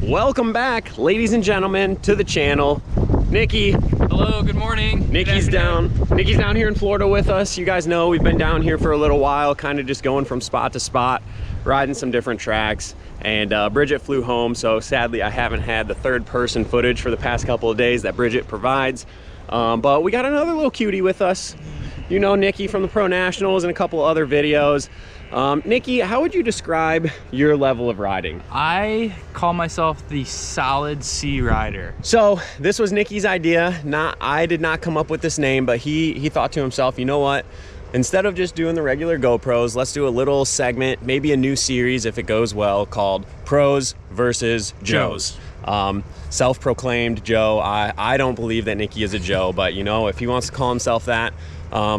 Welcome back, ladies and gentlemen, to the channel. Nikki. Hello, good morning. Nikki's down here in Florida with us. You guys know we've been down here for a little while, kind of just going from spot to spot, riding some different tracks. And Bridget flew home, so sadly I haven't had the third-person footage for the past couple of days that Bridget provides. But we got another little cutie with us. You know Nikki from the Pro Nationals and a couple other videos. Nikki, how would you describe your level of riding? I call myself the solid C rider. So this was Nikki's idea. I did not come up with this name, but he thought to himself, you know what? Instead of just doing the regular GoPros, let's do a little segment, maybe a new series if it goes well, called Pros versus Joes. Self-proclaimed Joe. I don't believe that Nikki is a Joe, but you know, if he wants to call himself that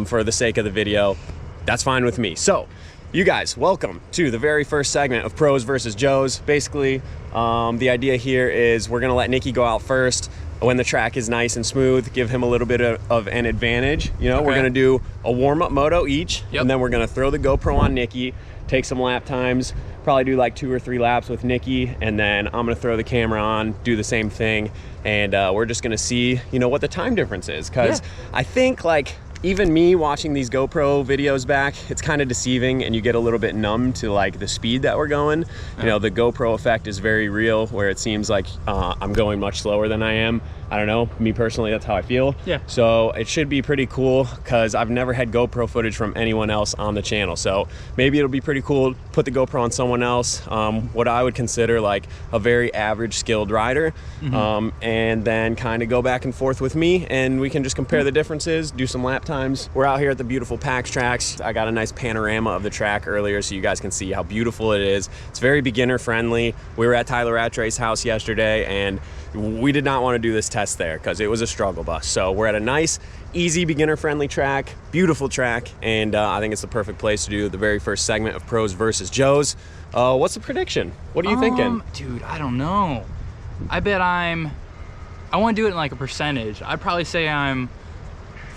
for the sake of the video, that's fine with me. So you guys, welcome to the very first segment of Pros versus Joes. Basically, the idea here is we're gonna let Nikki go out first. When the track is nice and smooth, give him a little bit of an advantage. You know, okay. We're gonna do a warm-up moto each, and then we're gonna throw the GoPro on Nikki, take some lap times, probably do like 2 or 3 laps with Nikki, and then I'm gonna throw the camera on, do the same thing, and we're just gonna see, you know, what the time difference is. Because I think, like, even me watching these GoPro videos back, it's kind of deceiving and you get a little bit numb to like the speed that we're going. You know, the GoPro effect is very real, where it seems like I'm going much slower than I am. I don't know, me personally, that's how I feel. Yeah. So it should be pretty cool because I've never had GoPro footage from anyone else on the channel. So maybe it'll be pretty cool to put the GoPro on someone else, what I would consider like a very average skilled rider, and then kind of go back and forth with me, and we can just compare the differences, do some lap times. We're out here at the beautiful Trax. I got a nice panorama of the track earlier so you guys can see how beautiful it is. It's very beginner friendly. We were at Tyler Rattray's house yesterday, and we did not want to do this test there because it was a struggle bus. So we're at a nice, easy, beginner-friendly track, beautiful track, and I think it's the perfect place to do the very first segment of Pros versus Joes. What's the prediction? What are you thinking? Dude, I don't know. I bet I want to do it in like a percentage. I'd probably say I'm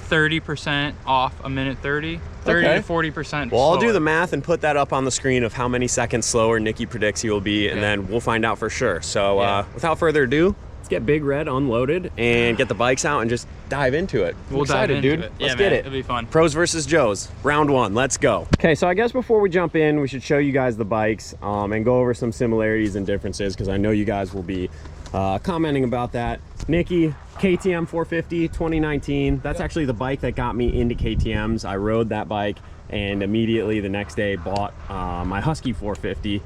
30% off a minute 30. 30 to 40% Well, I'll do the math and put that up on the screen of how many seconds slower Nikki predicts he will be, and then we'll find out for sure. So without further ado, let's get Big Red unloaded and get the bikes out and just dive into it. We'll dive into it. Let's get it. It'll be fun. Pros versus Joes, round 1. Let's go. Okay, so I guess before we jump in, we should show you guys the bikes and go over some similarities and differences, because I know you guys will be commenting about that. Nikki, KTM 450 2019. That's actually the bike that got me into KTMs. I rode that bike and immediately the next day bought my Husky 450.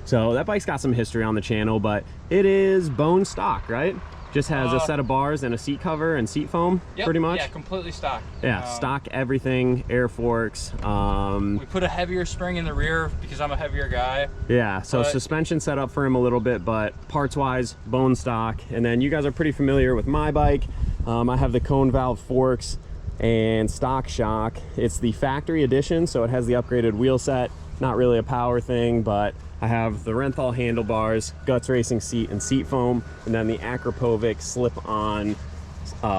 So that bike's got some history on the channel, but it is bone stock, right? Just has a set of bars and a seat cover and seat foam, pretty much. Yeah, completely stock. Yeah, stock everything, air forks. We put a heavier spring in the rear because I'm a heavier guy. Yeah, so suspension set up for him a little bit, but parts-wise, bone stock. And then you guys are pretty familiar with my bike. I have the cone valve forks and stock shock. It's the factory edition, so it has the upgraded wheel set. Not really a power thing, but I have the Renthal handlebars, Guts Racing seat and seat foam, and then the Akrapovic slip-on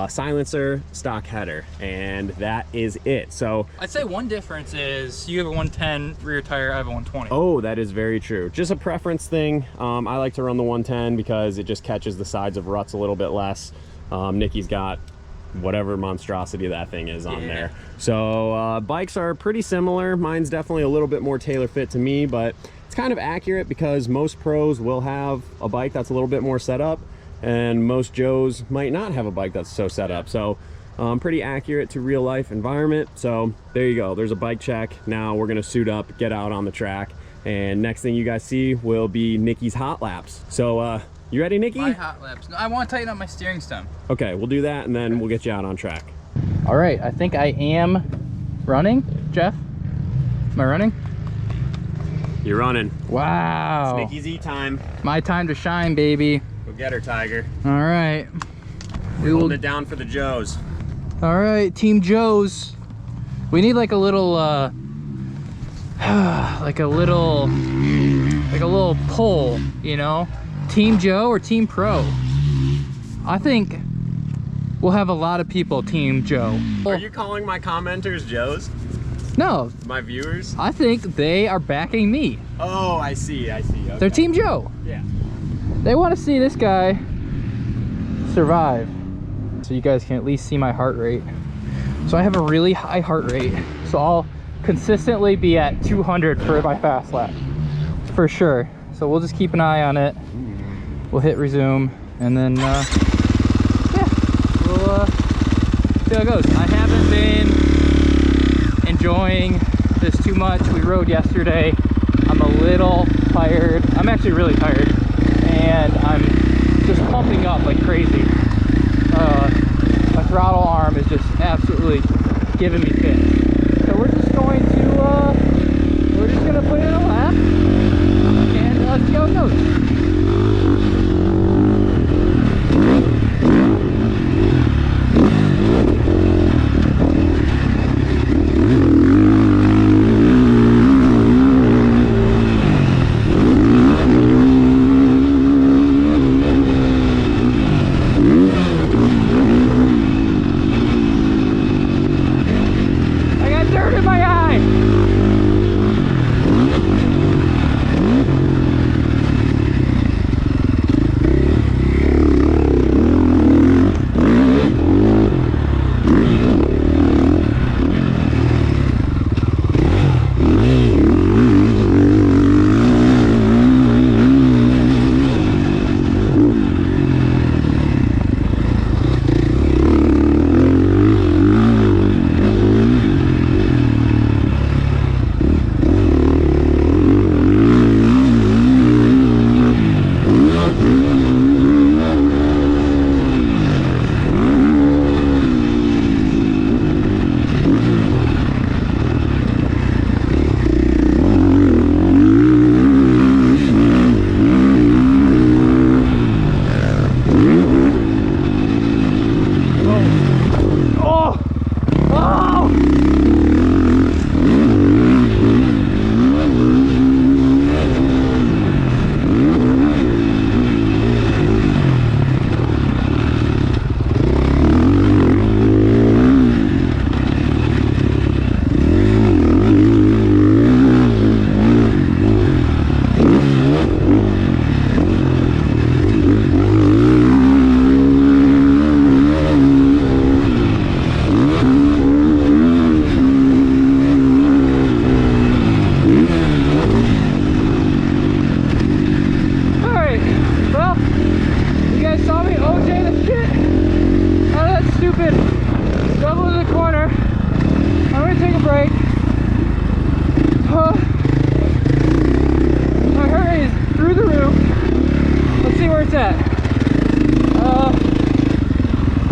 silencer, stock header, and that is it. So I'd say one difference is you have a 110 rear tire, I have a 120. Oh, that is very true. Just a preference thing. I like to run the 110 because it just catches the sides of ruts a little bit less. Nikki's got whatever monstrosity that thing is on there. So bikes are pretty similar. Mine's definitely a little bit more tailor fit to me, but it's kind of accurate because most pros will have a bike that's a little bit more set up, and most Joes might not have a bike that's so set up. So pretty accurate to real life environment. So there you go, there's a bike check. Now we're gonna suit up, get out on the track, and next thing you guys see will be Nikki's hot laps. So you ready, Nikki? My hot laps. No, I want to tighten up my steering stem. Okay, we'll do that and then we'll get you out on track. All right, I think I am running. Jeff, am I running? You're running. Wow. It's Nikki's E-time. My time to shine, baby. Go get her, Tiger. All right. We're holding it down for the Joes. All right, Team Joes. We need like a little, like a little poll, you know? Team Joe or Team Pro? I think we'll have a lot of people Team Joe. Are you calling my commenters Joes? No. My viewers? I think they are backing me. Oh, I see, I see. Okay. They're Team Joe. Yeah. They want to see this guy survive. So you guys can at least see my heart rate. So I have a really high heart rate. So I'll consistently be at 200 for my fast lap, for sure. So we'll just keep an eye on it. We'll hit resume, and then yeah, we'll see how it goes. I haven't been enjoying this too much. We rode yesterday. I'm a little tired. I'm actually really tired, and I'm just pumping up like crazy. My throttle arm is just absolutely giving me fits. So we're just going to put in a lap and see how it goes.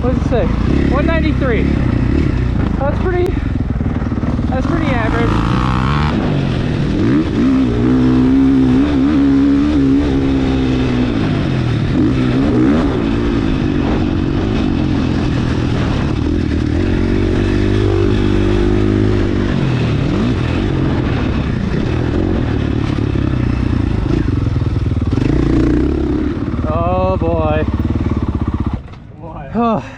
What does it say? 193. That's pretty average. Oh boy.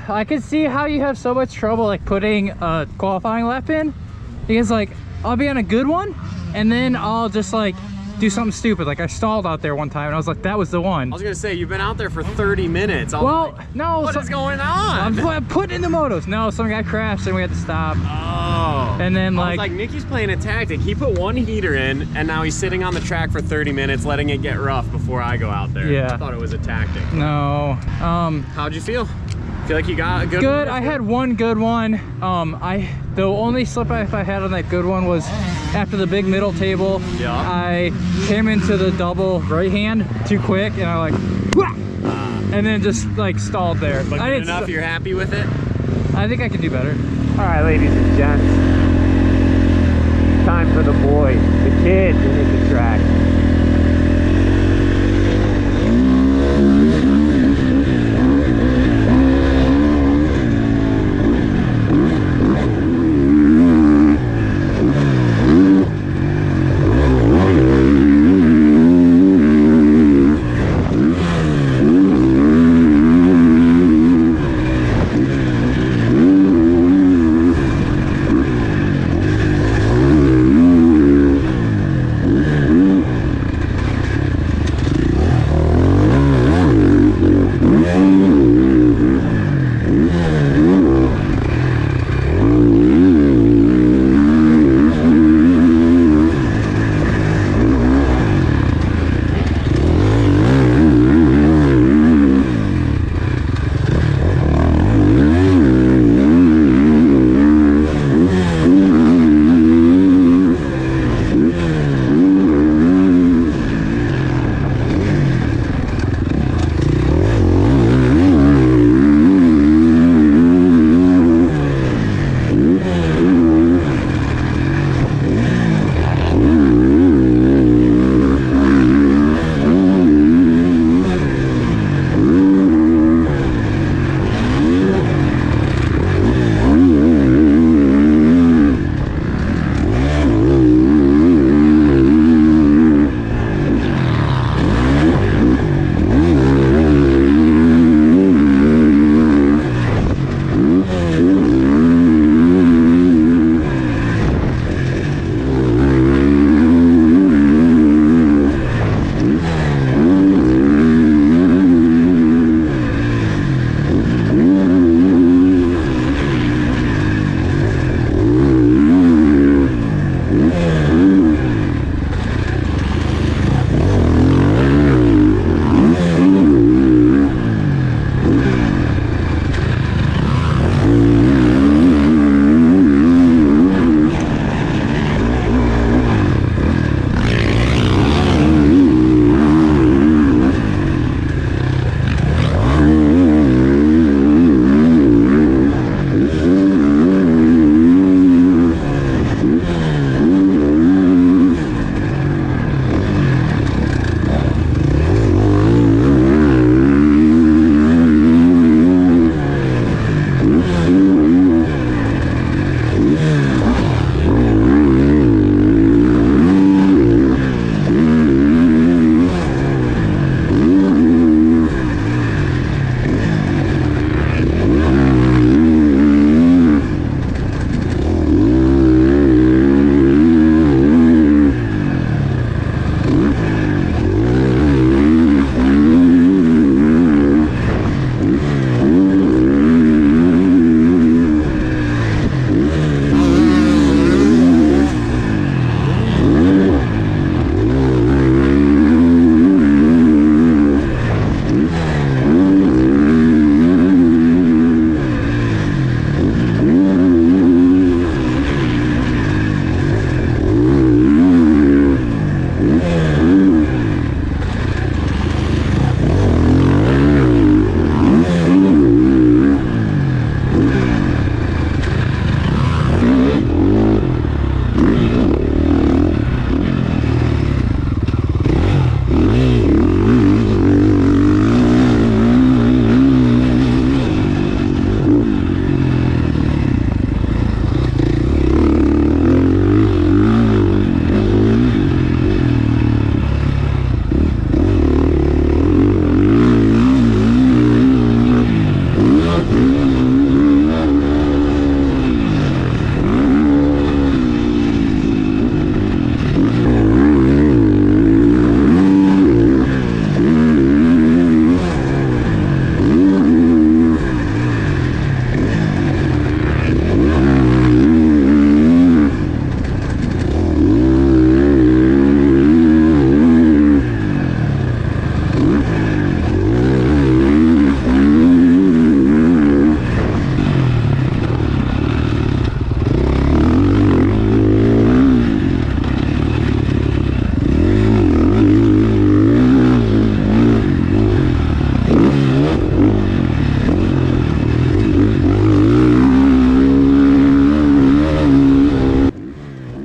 I can see how you have so much trouble like putting a qualifying lap in, because like I'll be on a good one and then I'll just like do something stupid. Like I stalled out there one time and I was like, that was the one. I was gonna say, you've been out there for 30 minutes. Well, like, no. What is going on? I'm putting in the motos. No, some guy crashed and we had to stop. Oh. And then I was like, Nicky's playing a tactic. He put one heater in and now he's sitting on the track for 30 minutes letting it get rough before I go out there. Yeah. I thought it was a tactic. No. How'd you feel? Feel like you got a good one? Good. I had one good one. The only slip I had on that good one was after the big middle table. Yeah. I came into the double right hand too quick and I like, and then just like stalled there. But good enough, you're happy with it? I think I can do better. All right, ladies and gents. Time for the boy, the kid, to hit the track.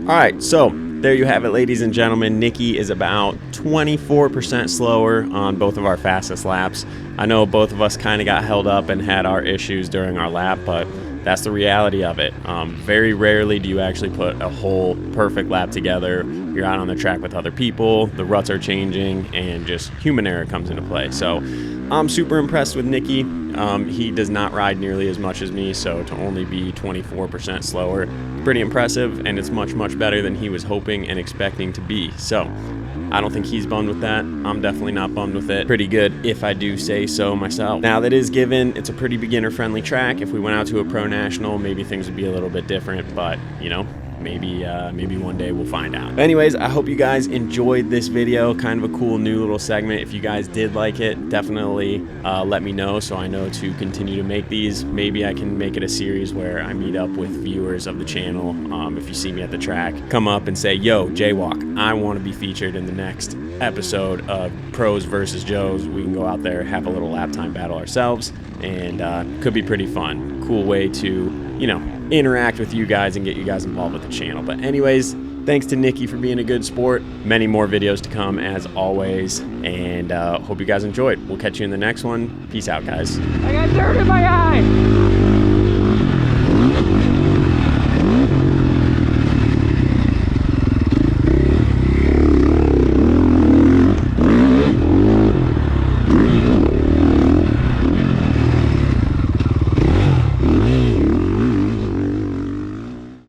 All right, so there you have it, ladies and gentlemen. Nikki is about 24% slower on both of our fastest laps. I know both of us kind of got held up and had our issues during our lap, but that's the reality of it. Very rarely do you actually put a whole perfect lap together. You're out on the track with other people, the ruts are changing, and just human error comes into play. So I'm super impressed with Nicky. He does not ride nearly as much as me, so to only be 24% slower, pretty impressive, and it's much, much better than he was hoping and expecting to be. So I don't think he's bummed with that. I'm definitely not bummed with it. Pretty good, if I do say so myself. Now, that is given, it's a pretty beginner-friendly track. If we went out to a pro national, maybe things would be a little bit different, but, you know, maybe one day we'll find out. But anyways, I hope you guys enjoyed this video. Kind of a cool new little segment. If you guys did like it, definitely let me know so I know to continue to make these. Maybe I can make it a series where I meet up with viewers of the channel. If you see me at the track, come up and say, yo, Jaywalk, I want to be featured in the next episode of Pros versus Joes. We can go out there, have a little lap time battle ourselves, and could be pretty fun. Cool way to, you know, interact with you guys and get you guys involved with the channel. But anyways, thanks to Nikki for being a good sport. Many more videos to come as always, and hope you guys enjoyed. We'll catch you in the next one. Peace out, guys. I got dirt in my eye.